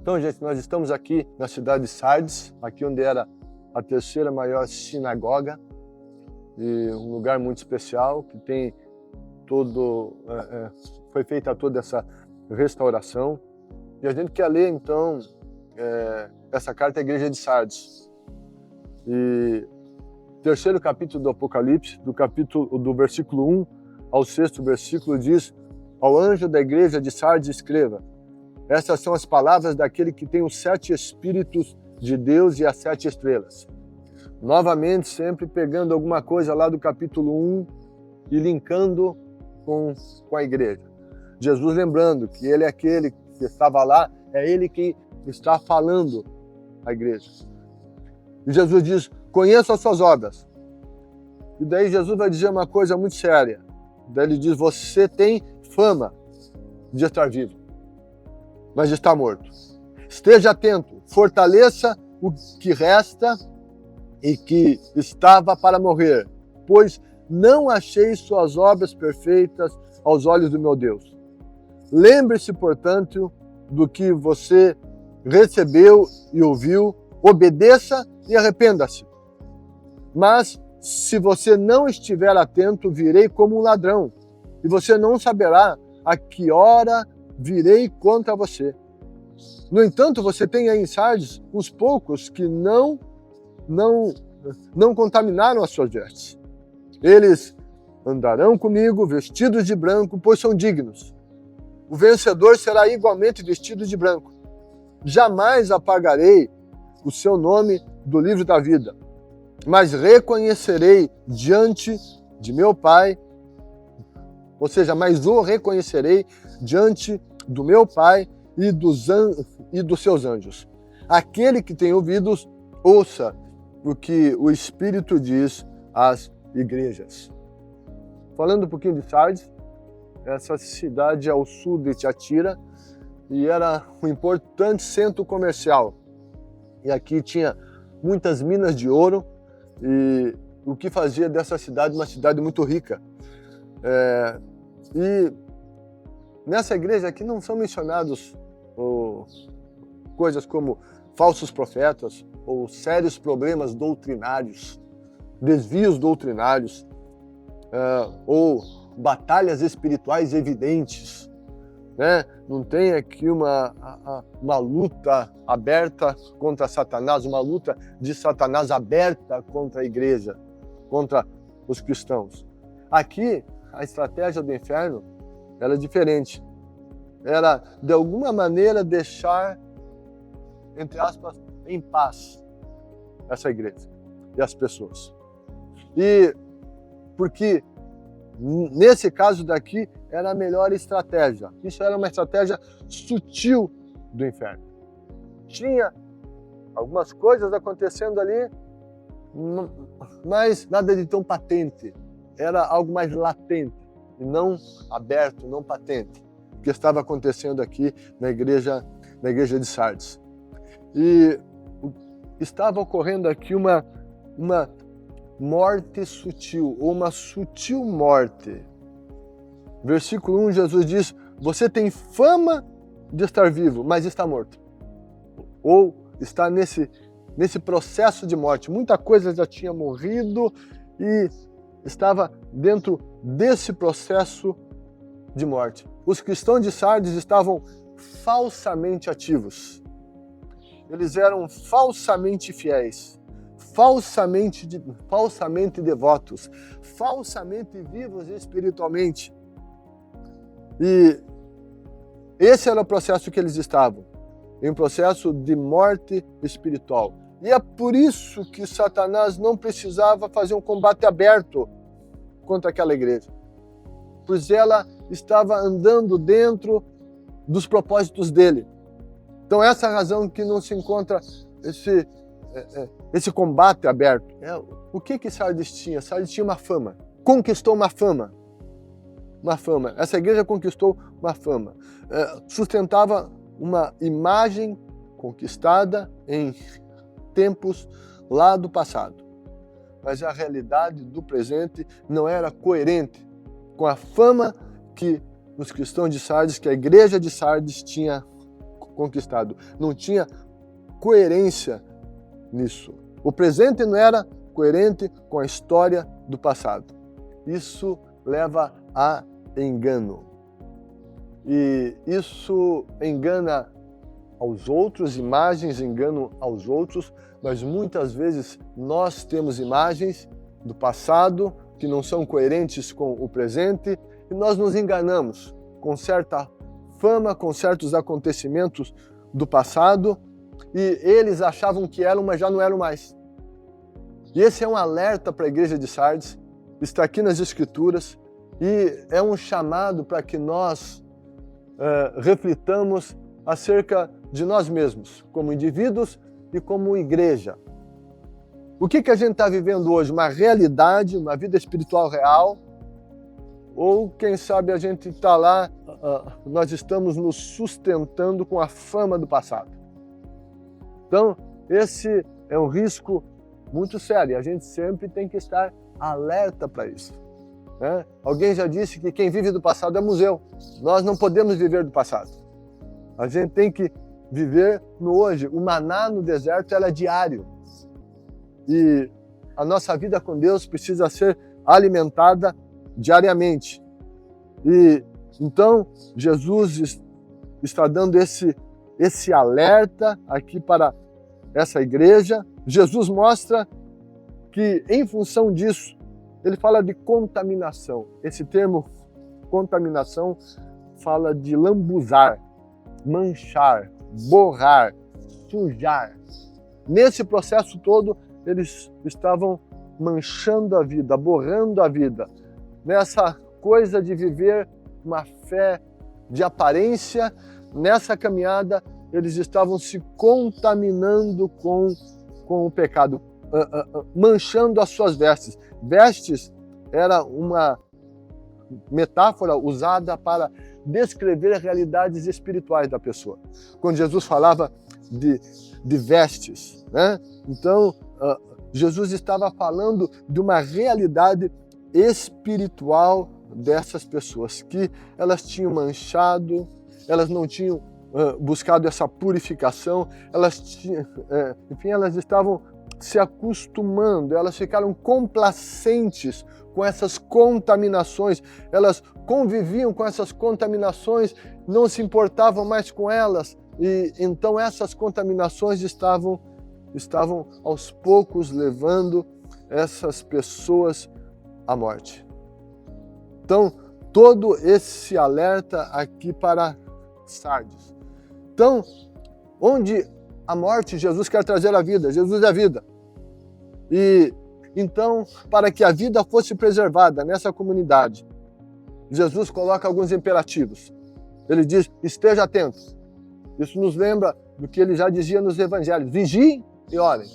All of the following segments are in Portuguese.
Então, gente, nós estamos aqui na cidade de Sardes, aqui onde era a terceira maior sinagoga, e um lugar muito especial, que tem foi feita toda essa restauração. E a gente quer ler, então, essa carta à igreja de Sardes. E terceiro capítulo do Apocalipse, do versículo 1 ao 6º versículo, diz: ao anjo da igreja de Sardes escreva: essas são as palavras daquele que tem os 7 Espíritos de Deus e as 7 estrelas. Novamente, sempre pegando alguma coisa lá do capítulo 1 e linkando com a igreja. Jesus lembrando que ele é aquele que estava lá, é ele que está falando à igreja. E Jesus diz: conheço as suas obras. E daí Jesus vai dizer uma coisa muito séria. Daí ele diz: você tem fama de estar vivo, mas está morto. Esteja atento, fortaleça o que resta e que estava para morrer, pois não achei suas obras perfeitas aos olhos do meu Deus. Lembre-se, portanto, do que você recebeu e ouviu, obedeça e arrependa-se. Mas, se você não estiver atento, virei como um ladrão, e você não saberá a que hora virei contra você. No entanto, você tem aí em Sardes uns poucos que não contaminaram as suas vestes. Eles andarão comigo vestidos de branco, pois são dignos. O vencedor será igualmente vestido de branco. Jamais apagarei o seu nome do livro da vida, mas reconhecerei diante de meu Pai, ou seja, mas o reconhecerei diante do meu Pai e dos seus anjos. Aquele que tem ouvidos, ouça o que o Espírito diz às igrejas. Falando um pouquinho de Sardes, essa cidade ao sul de Tiatira, e era um importante centro comercial. E aqui tinha muitas minas de ouro, e o que fazia dessa cidade uma cidade muito rica. E nessa igreja aqui não são mencionados coisas como falsos profetas ou sérios problemas doutrinários, desvios doutrinários, ou batalhas espirituais evidentes, né? Não tem aqui uma luta aberta contra Satanás, uma luta de Satanás aberta contra a igreja, contra os cristãos. Aqui, a estratégia do inferno era diferente. Era, de alguma maneira, deixar, entre aspas, em paz essa igreja e as pessoas. E porque, nesse caso daqui, era a melhor estratégia. Isso era uma estratégia sutil do inferno. Tinha algumas coisas acontecendo ali, mas nada de tão patente. Era algo mais latente, e não aberto, não patente, o que estava acontecendo aqui na igreja de Sardes. E estava ocorrendo aqui uma morte sutil, ou uma sutil morte. Versículo 1, Jesus diz: você tem fama de estar vivo, mas está morto. Ou está nesse processo de morte. Muita coisa já tinha morrido e estava dentro desse processo de morte. Os cristãos de Sardes estavam falsamente ativos. Eles eram falsamente fiéis, falsamente devotos, falsamente vivos espiritualmente. E esse era o processo que eles estavam, em um processo de morte espiritual. E é por isso que Satanás não precisava fazer um combate aberto contra aquela igreja, pois ela estava andando dentro dos propósitos dele. Então essa é a razão que não se encontra esse combate aberto. O que Sardes tinha? Sardes tinha uma fama, conquistou uma fama. Essa igreja conquistou uma fama, sustentava uma imagem conquistada em tempos lá do passado. Mas a realidade do presente não era coerente com a fama que os cristãos de Sardes, que a igreja de Sardes tinha conquistado. Não tinha coerência nisso. O presente não era coerente com a história do passado. Isso leva a engano. E isso engana aos outros, imagens enganam aos outros, mas muitas vezes nós temos imagens do passado que não são coerentes com o presente e nós nos enganamos com certa fama, com certos acontecimentos do passado e eles achavam que eram, mas já não eram mais. E esse é um alerta para a igreja de Sardes, está aqui nas Escrituras e é um chamado para que nós reflitamos acerca de nós mesmos, como indivíduos e como igreja. O que a gente está vivendo hoje? Uma realidade, uma vida espiritual real? Ou, quem sabe, a gente está lá, nós estamos nos sustentando com a fama do passado. Então, esse é um risco muito sério. A gente sempre tem que estar alerta para isso. Né? Alguém já disse que quem vive do passado é museu. Nós não podemos viver do passado. A gente tem que viver no hoje. O maná no deserto é diário. E a nossa vida com Deus precisa ser alimentada diariamente. E então Jesus está dando esse alerta aqui para essa igreja. Jesus mostra que em função disso, ele fala de contaminação. Esse termo contaminação fala de lambuzar, manchar, borrar, sujar. Nesse processo todo, eles estavam manchando a vida, borrando a vida. Nessa coisa de viver uma fé de aparência, nessa caminhada, eles estavam se contaminando com o pecado, manchando as suas vestes. Vestes era uma metáfora usada para descrever realidades espirituais da pessoa. Quando Jesus falava de vestes, né? Então, Jesus estava falando de uma realidade espiritual dessas pessoas, que elas tinham manchado, elas não tinham buscado essa purificação, elas estavam se acostumando, elas ficaram complacentes com essas contaminações, elas conviviam com essas contaminações, não se importavam mais com elas, e então essas contaminações estavam aos poucos levando essas pessoas à morte. Então, todo esse alerta aqui para Sardes. Então, onde a morte, Jesus quer trazer a vida. Jesus é a vida. E então, para que a vida fosse preservada nessa comunidade, Jesus coloca alguns imperativos. Ele diz, esteja atento. Isso nos lembra do que ele já dizia nos evangelhos. Vigiem e orem.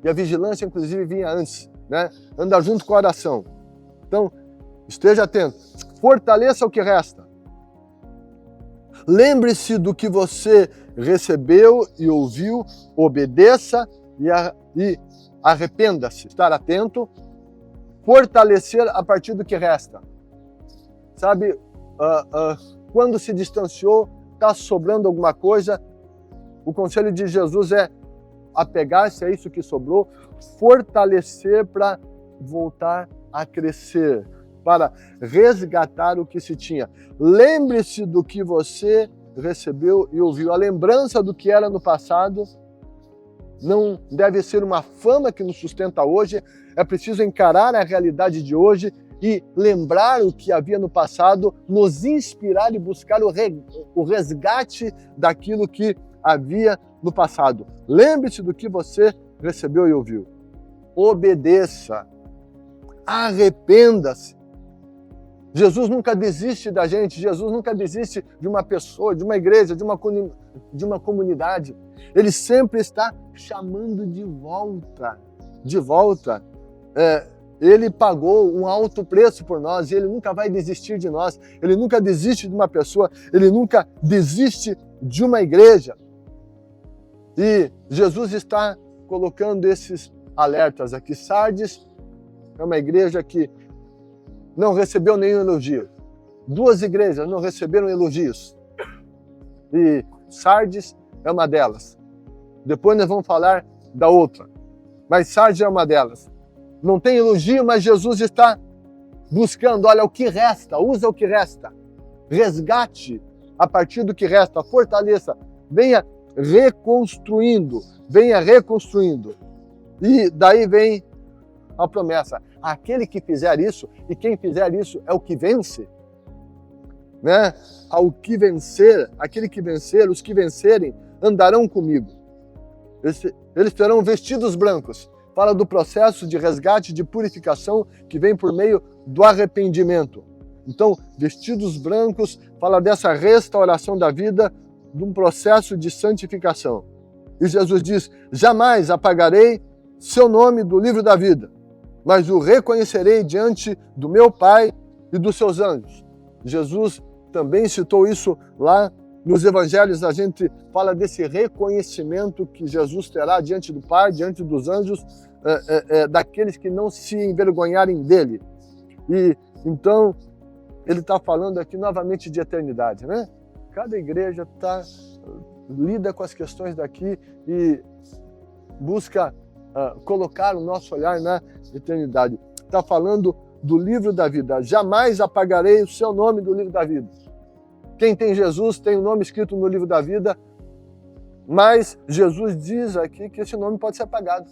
E a vigilância, inclusive, vinha antes, né? Anda junto com a oração. Então, esteja atento. Fortaleça o que resta. Lembre-se do que você recebeu e ouviu, obedeça e arrependa-se. Estar atento, fortalecer a partir do que resta. Sabe, quando se distanciou, está sobrando alguma coisa, o conselho de Jesus é apegar-se a isso que sobrou, fortalecer para voltar a crescer, para resgatar o que se tinha. Lembre-se do que você recebeu e ouviu. A lembrança do que era no passado não deve ser uma fama que nos sustenta hoje. É preciso encarar a realidade de hoje e lembrar o que havia no passado, nos inspirar e buscar o resgate daquilo que havia no passado. Lembre-se do que você recebeu e ouviu. Obedeça. Arrependa-se. Jesus nunca desiste da gente, Jesus nunca desiste de uma pessoa, de uma igreja, de uma comunidade. Ele sempre está chamando de volta, de volta. Ele pagou um alto preço por nós e Ele nunca vai desistir de nós. Ele nunca desiste de uma pessoa, Ele nunca desiste de uma igreja. E Jesus está colocando esses alertas aqui. Sardes é uma igreja que não recebeu nenhum elogio. Duas igrejas não receberam elogios. E Sardes é uma delas. Depois nós vamos falar da outra. Mas Sardes é uma delas. Não tem elogio, mas Jesus está buscando, olha, o que resta, usa o que resta. Resgate a partir do que resta, fortaleça, venha reconstruindo, venha reconstruindo. E daí vem a promessa, aquele que fizer isso, e quem fizer isso é o que vence, né? Ao que vencer, aquele que vencer, os que vencerem andarão comigo. Eles terão vestidos brancos. Fala do processo de resgate, de purificação que vem por meio do arrependimento. Então, vestidos brancos fala dessa restauração da vida, de um processo de santificação. E Jesus diz, jamais apagarei seu nome do livro da vida, mas o reconhecerei diante do meu Pai e dos seus anjos. Jesus também citou isso lá nos evangelhos, a gente fala desse reconhecimento que Jesus terá diante do Pai, diante dos anjos, daqueles que não se envergonharem dele. E então, ele está falando aqui novamente de eternidade, né? Cada igreja lida com as questões daqui e busca colocar o nosso olhar na eternidade. Está falando do livro da vida. Jamais apagarei o seu nome do livro da vida. Quem tem Jesus tem o nome escrito no livro da vida, mas Jesus diz aqui que esse nome pode ser apagado.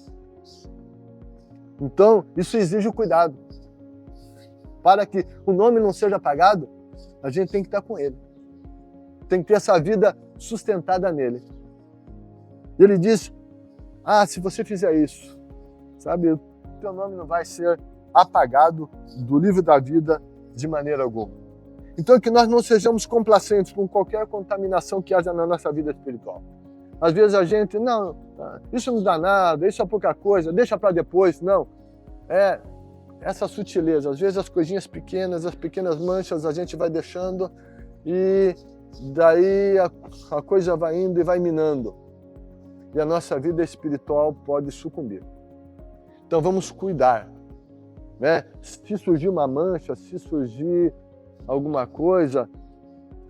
Então, isso exige o cuidado. Para que o nome não seja apagado, a gente tem que estar com ele. Tem que ter essa vida sustentada nele. Ele diz, se você fizer isso, sabe, o teu nome não vai ser apagado do livro da vida de maneira alguma. Então, que nós não sejamos complacentes com qualquer contaminação que haja na nossa vida espiritual. Às vezes a gente, não, isso não dá nada, isso é pouca coisa, deixa para depois. Não, essa sutileza. Às vezes as coisinhas pequenas, as pequenas manchas a gente vai deixando e daí a coisa vai indo e vai minando. E a nossa vida espiritual pode sucumbir. Então vamos cuidar, né? Se surgir uma mancha, se surgir alguma coisa,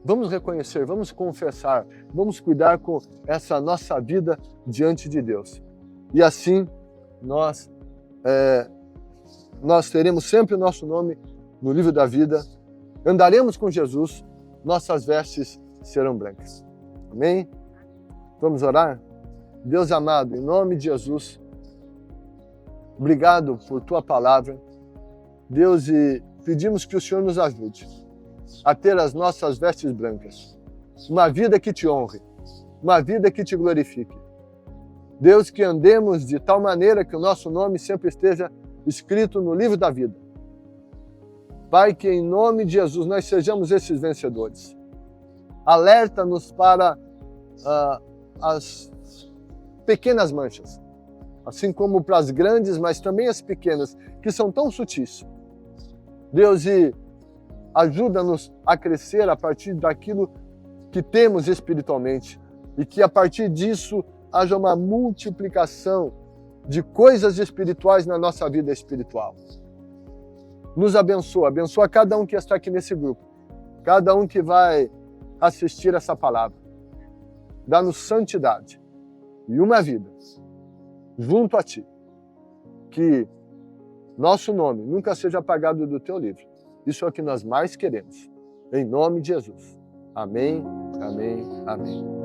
vamos reconhecer, vamos confessar, vamos cuidar com essa nossa vida diante de Deus. E assim nós teremos sempre o nosso nome no livro da vida, andaremos com Jesus, nossas vestes serão brancas. Amém? Vamos orar? Deus amado, em nome de Jesus, obrigado por tua palavra. Deus, e pedimos que o Senhor nos ajude a ter as nossas vestes brancas, uma vida que te honre, uma vida que te glorifique. Deus, que andemos de tal maneira que o nosso nome sempre esteja escrito no livro da vida. Pai, que em nome de Jesus nós sejamos esses vencedores. Alerta-nos para as pequenas manchas, assim como para as grandes, mas também as pequenas, que são tão sutis. Deus, e ajuda-nos a crescer a partir daquilo que temos espiritualmente e que a partir disso haja uma multiplicação de coisas espirituais na nossa vida espiritual. Nos abençoa cada um que está aqui nesse grupo, cada um que vai assistir essa palavra. Dá-nos santidade e uma vida junto a Ti, que nosso nome nunca seja apagado do Teu livro. Isso é o que nós mais queremos. Em nome de Jesus. Amém, amém, amém.